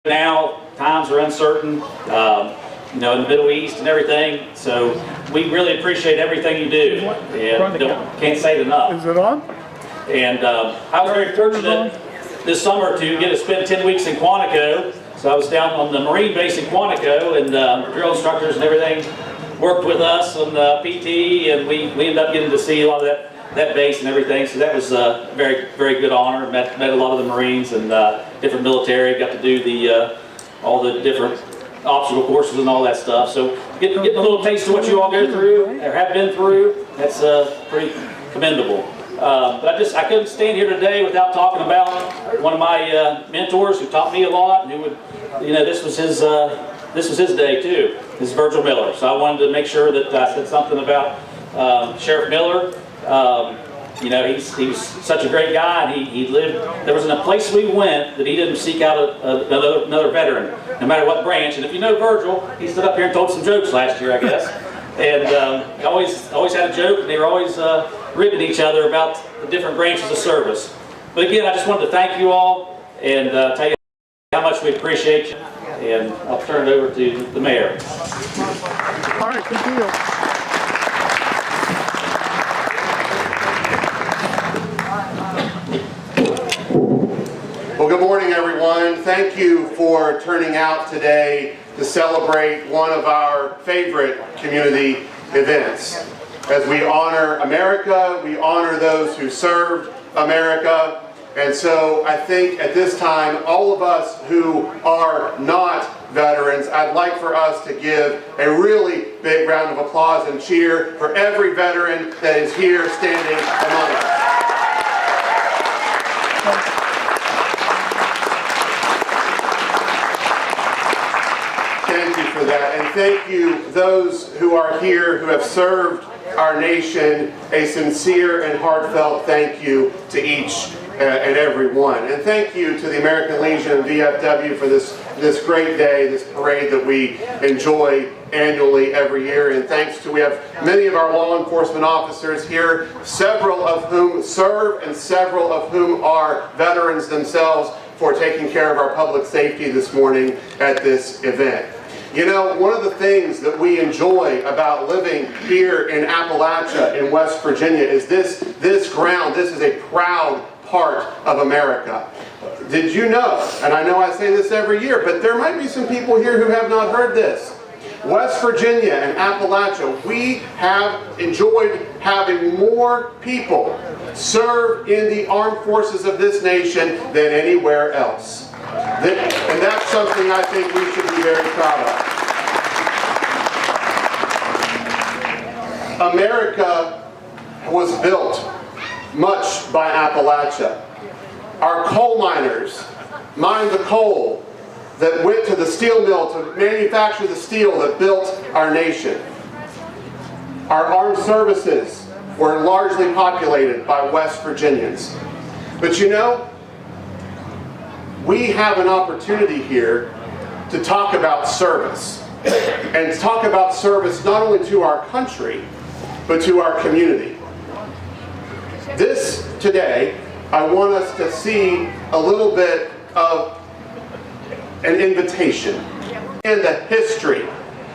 Now times are uncertain, in the Middle East and everything. So we really appreciate everything you do, and can't say it enough. Is it on? And I was very fortunate this summer to get to spend 10 weeks in Quantico. So I was down on the Marine base in Quantico, and drill instructors and everything worked with us on the PT, and we ended up getting to see a lot of that base and everything. So that was a very, very good honor. Met a lot of the Marines and different military. Got to do the all the different obstacle courses and all that stuff. So getting a little taste of what you all go through or have been through, that's pretty commendable. But I couldn't stand here today without talking about one of my mentors who taught me a lot, and who would, this was his day too. This is Virgil Miller. So I wanted to make sure that I said something about Sheriff Miller. He was such a great guy, and he lived. There wasn't a place we went that he didn't seek out another veteran, no matter what branch. And if you know Virgil, he stood up here and told some jokes last year, I guess. And always had a joke, and they were always ribbing each other about the different branches of service. But again, I just wanted to thank you all and tell you how much we appreciate you. And I'll turn it over to the mayor. All right, good deal. Well, good morning, everyone. Thank you for turning out today to celebrate one of our favorite community events. As we honor America, we honor those who served America. And so I think at this time, all of us who are not veterans, I'd like for us to give a really big round of applause and cheer for every veteran that is here standing among us. Thank you for that, and thank you those who are here who have served our nation. A sincere and heartfelt thank you to each and every one. And thank you to the American Legion and VFW for this great day, this parade that we enjoy annually every year. And thanks to, we have many of our law enforcement officers here, several of whom serve and several of whom are veterans themselves, for taking care of our public safety this morning at this event. One of the things that we enjoy about living here in Appalachia in West Virginia is this ground. This is a proud part of America. Did you know, and I know I say this every year, but there might be some people here who have not heard this. West Virginia and Appalachia, we have enjoyed having more people serve in the armed forces of this nation than anywhere else. And that's something I think we should be very proud of. America was built much by Appalachia. Our coal miners mined the coal that went to the steel mill to manufacture the steel that built our nation. Our armed services were largely populated by West Virginians. But we have an opportunity here to talk about service. And to talk about service not only to our country, but to our community. Today, I want us to see a little bit of an invitation and the history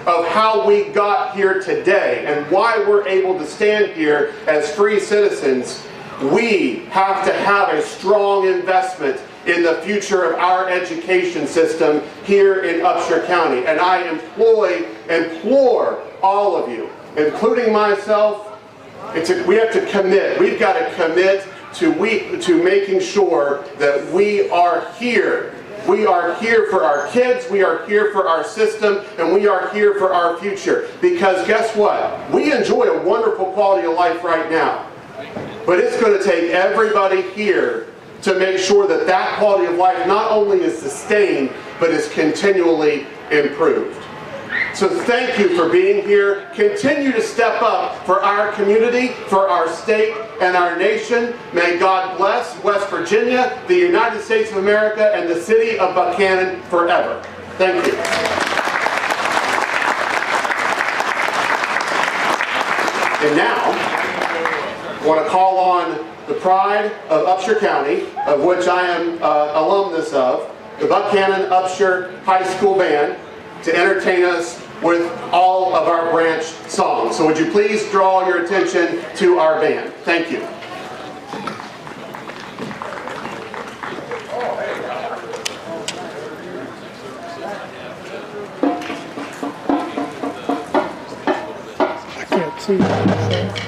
of how we got here today and why we're able to stand here as free citizens. We have to have a strong investment in the future of our education system here in Upshur County. And I implore all of you, including myself, we have to commit. We've got to commit to making sure that we are here. We are here for our kids, we are here for our system, and we are here for our future. Because guess what? We enjoy a wonderful quality of life right now. But it's going to take everybody here to make sure that that quality of life not only is sustained, but is continually improved. So thank you for being here. Continue to step up for our community, for our state, and our nation. May God bless West Virginia, the United States of America, and the city of Buchanan forever. Thank you. And now, I want to call on the pride of Upshur County, of which I am alumnus of, the Buckhannon Upshur High School Band to entertain us with all of our branch songs. So would you please draw your attention to our band? Thank you. I can't see that.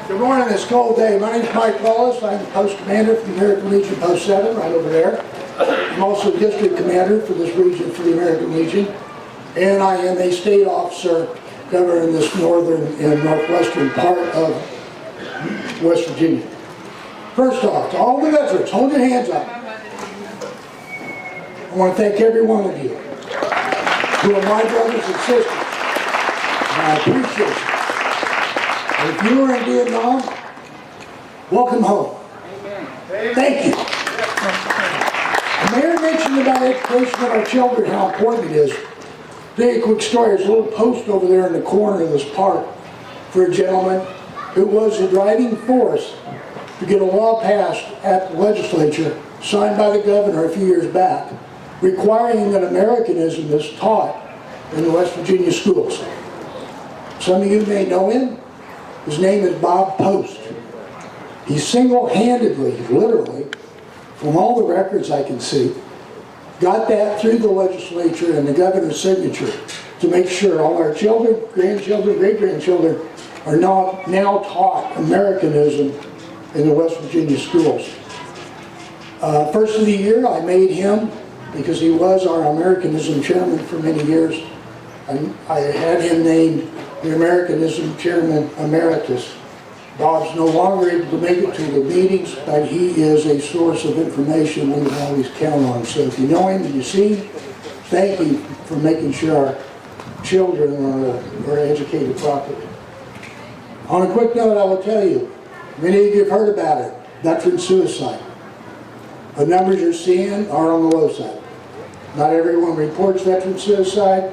Good morning, this cold day. My name is Mike Wallace. I'm the post commander for the American Legion Post 7, right over there. I'm also district commander for this region for the American Legion. And I am a state officer governing this northern and northwestern part of West Virginia. First off, to all the veterans, hold your hands up. I want to thank every one of you who are my brothers and sisters. And I appreciate you. And if you were in Vietnam, welcome home. Thank you. The mayor mentioned about education of our children, how important it is. Very quick story. There's a little post over there in the corner of this park for a gentleman who was the driving force to get a law passed at the legislature, signed by the governor a few years back, requiring that Americanism is taught in the West Virginia schools. Some of you may know him. His name is Bob Post. He single-handedly, literally, from all the records I can see, got that through the legislature and the governor's signature to make sure all our children, grandchildren, great-grandchildren are now taught Americanism in the West Virginia schools. First of the year, I made him, because he was our Americanism chairman for many years, and I had him named the Americanism Chairman Emeritus. Bob's no longer able to make it to the meetings, but he is a source of information we can always count on. So if you know him and you see him, thank you for making sure our children are educated properly. On a quick note, I will tell you, many of you have heard about it, veteran suicide. The numbers you're seeing are on the low side. Not everyone reports veteran suicide.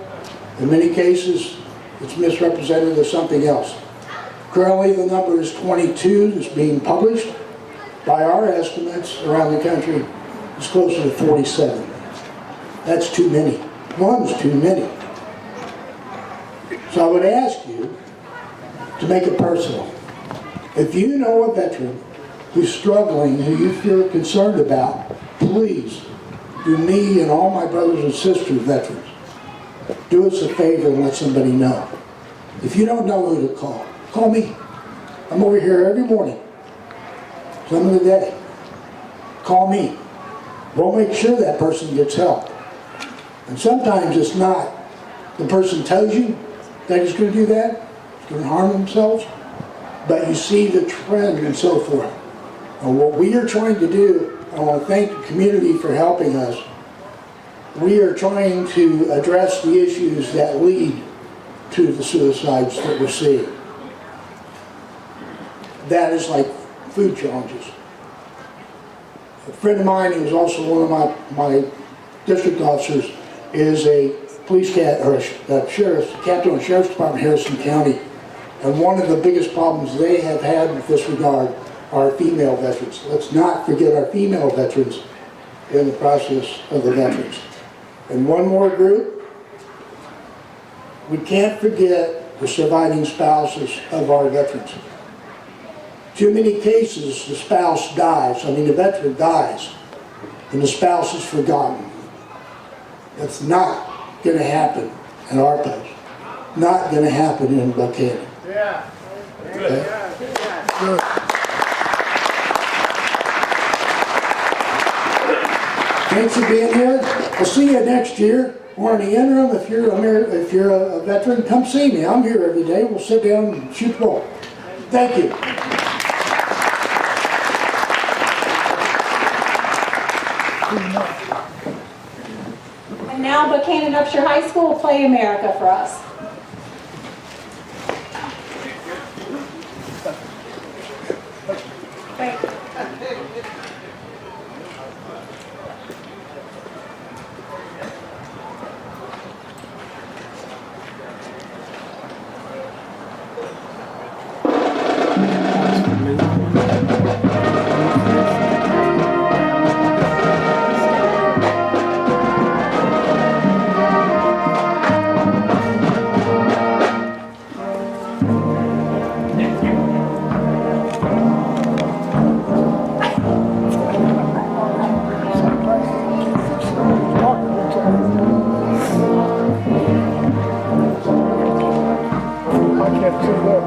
In many cases, it's misrepresented as something else. Currently, the number is 22 that's being published. By our estimates around the country, it's closer to 47. That's too many. One's too many. So I would ask you to make it personal. If you know a veteran who's struggling, who you feel concerned about, please do me and all my brothers and sisters veterans, do us a favor and let somebody know. If you don't know who to call me. I'm over here every morning, some of the day. Call me. We'll make sure that person gets help. And sometimes it's not. The person tells you that he's going to do that, he's going to harm themselves, but you see the trend and so forth. And what we are trying to do, I want to thank the community for helping us. We are trying to address the issues that lead to the suicides that we're seeing. That is like food challenges. A friend of mine who is also one of my district officers is a police sheriff's captain of the Sheriff's Department, Harrison County. And one of the biggest problems they have had with this regard are female veterans. Let's not forget our female veterans in the process of the veterans. And one more group, we can't forget the surviving spouses of our veterans. Too many cases, the spouse dies, the veteran dies, and the spouse is forgotten. That's not going to happen at our post. Not going to happen in Buchanan. Yeah. Okay? Good. Thanks for being here. I'll see you next year. Or in the interim, if you're a veteran, come see me. I'm here every day. We'll sit down and shoot the ball. Thank you. And now Buchanan Upshur High School will play America for us. I can't see that.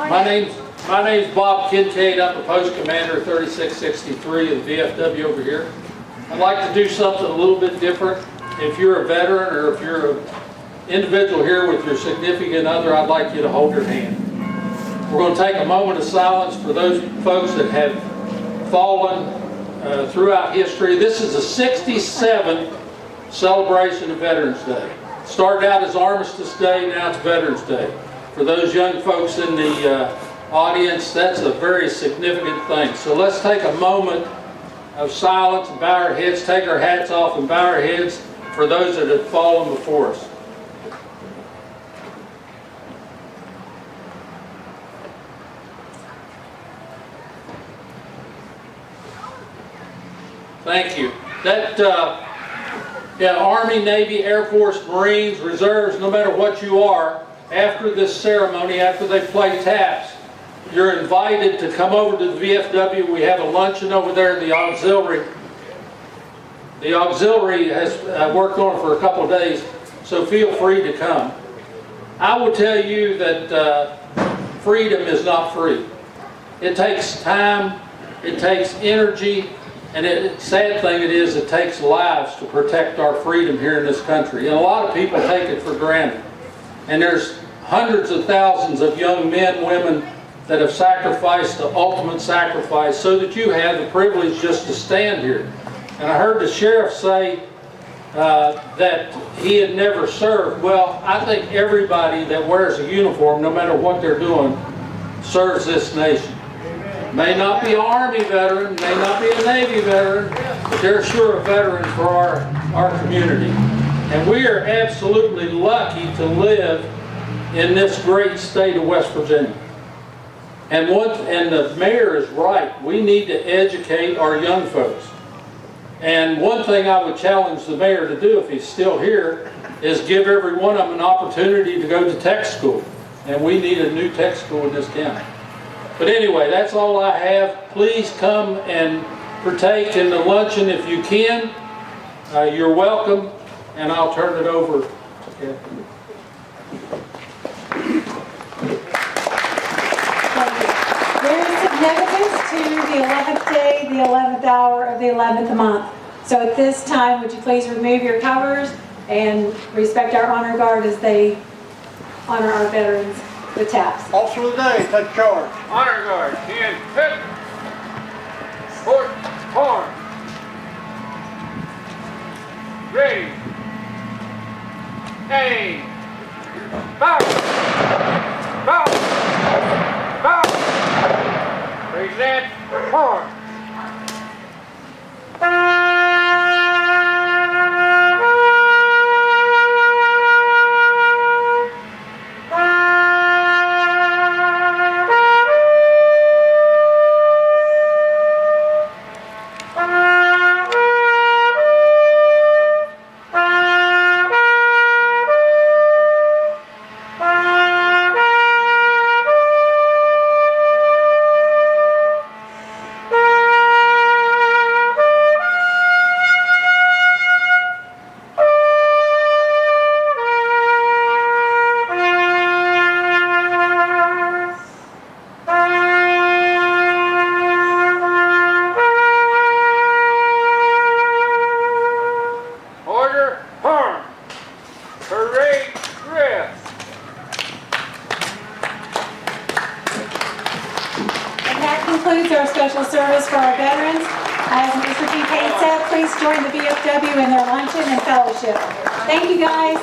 My name's Bob Kincaid. I'm the post commander 3663 of the VFW over here. I'd like to do something a little bit different. If you're a veteran or if you're an individual here with your significant other, I'd like you to hold your hand. We're going to take a moment of silence for those folks that have fallen throughout history. This is the 67th celebration of Veterans Day. Started out as Armistice Day, now it's Veterans Day. For those young folks in the audience, that's a very significant thing. So let's take a moment of silence and bow our heads, take our hats off and bow our heads for those that have fallen before us. Thank you. Yeah, Army, Navy, Air Force, Marines, Reserves, no matter what you are, after this ceremony, after they play taps, you're invited to come over to the VFW. We have a luncheon over there in the auxiliary. The auxiliary has worked on it for a couple of days, so feel free to come. I will tell you that freedom is not free. It takes time, it takes energy, and the sad thing it takes lives to protect our freedom here in this country. And a lot of people take it for granted. And there's hundreds of thousands of young men, women that have sacrificed the ultimate sacrifice so that you have the privilege just to stand here. And I heard the sheriff say that he had never served. Well, I think everybody that wears a uniform, no matter what they're doing, serves this nation. May not be an Army veteran, may not be a Navy veteran, but they're sure a veteran for our community. And we are absolutely lucky to live in this great state of West Virginia. And the mayor is right, we need to educate our young folks. And one thing I would challenge the mayor to do, if he's still here, is give every one of them an opportunity to go to tech school. And we need a new tech school in this county. But anyway, that's all I have. Please come and partake in the luncheon if you can. You're welcome, and I'll turn it over to Kathy. There is significance to the 11th day, the 11th hour of the 11th month. So at this time, would you please remove your covers and respect our honor guard as they honor our veterans with taps. Officer of the day, take charge. Honor guard, hand, hip, port, arm, ready, aim, bow, bow, bow, present, arm. Concludes our special service for our veterans. As Mr. Kincaid said, please join the VFW in their luncheon and fellowship. Thank you, guys.